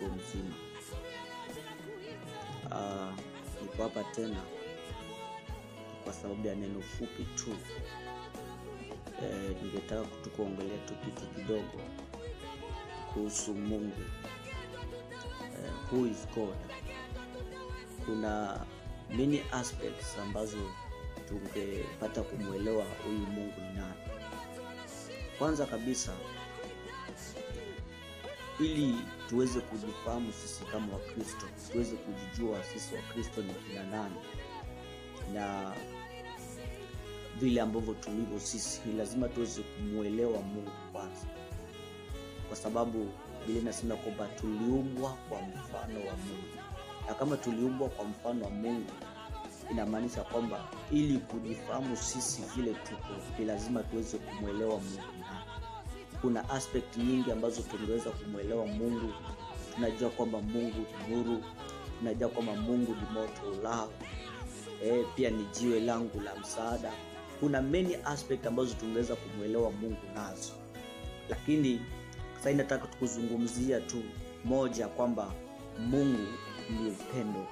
mzima. Niko hapa tena kwa sababu ya neno fupi tu. Ningetaka kuongelea tu kitu kidogo kuhusu Mungu. Who is God? Kuna many aspects ambazo tungepata kumuelewa huyu Mungu ni nani. Kwanza kabisa, ili tuweze kujifahamu sisi kama Wakristo, tuweze kujijua sisi Wakristo ni kina nani na vile ambavyo tulivyo sisi, ni lazima tuweze kumuelewa Mungu kwanza, kwa sababu Biblia inasema kwamba tuliumbwa kwa mfano wa Mungu. Na kama tuliumbwa kwa mfano wa Mungu, inamaanisha kwamba ili kujifahamu sisi vile tuko, ni lazima tuweze kumuelewa Mungu. Kuna aspect nyingi ambazo tungeweza kumuelewa Mungu. Tunajua kwamba Mungu ni nuru, tunajua kwamba Mungu ni moto ulao, pia ni jiwe langu la msaada. Kuna many aspect ambazo tungeweza kumuelewa Mungu nazo. Lakini sasa nataka tukuzungumzia tu moja, kwamba Mungu ni upendo.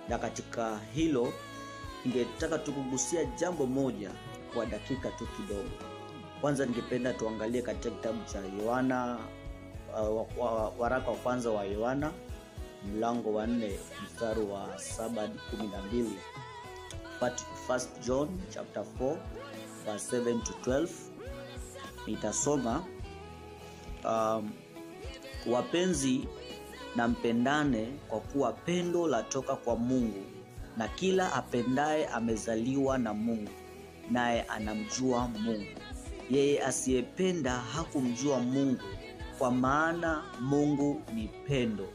Na katika hilo ningetaka tukugusia jambo moja kwa dakika tu kidogo. Kwanza ningependa tuangalie katika kitabu cha Yohana, waraka wa kwanza wa Yohana mlango wa 4 mstari wa 7 hadi 12. First John chapter 4 verse 7 to 12. Nitasoma. Wapenzi, na mpendane, kwa kuwa pendo latoka kwa Mungu, na kila apendaye amezaliwa na Mungu, naye anamjua Mungu. Yeye asiyependa hakumjua Mungu, kwa maana Mungu ni pendo.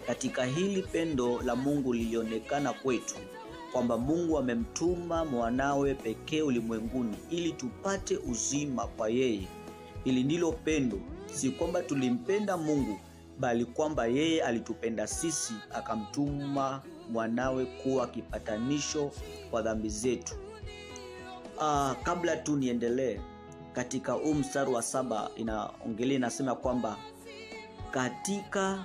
Katika hili pendo la Mungu lilionekana kwetu, kwamba Mungu amemtuma mwanawe pekee ulimwenguni ili tupate uzima kwa yeye. Hili ndilo pendo, si kwamba tulimpenda Mungu, bali kwamba yeye alitupenda sisi, akamtuma mwanawe kuwa kipatanisho kwa dhambi zetu. Kabla tu niendelee, katika mstari wa 7 inaongelea, inasema kwamba katika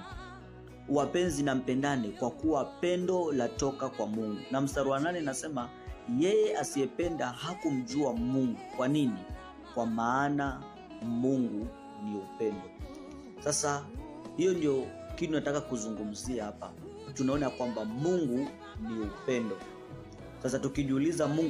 wapenzi na mpendane, kwa kuwa pendo latoka kwa Mungu. Na mstari wa 8 inasema yeye asiyependa hakumjua Mungu. Kwa nini? Kwa maana Mungu ni upendo. Sasa hiyo ndio kitu nataka kuzungumzia hapa. Tunaona kwamba Mungu ni upendo. Sasa tukijiuliza Mungu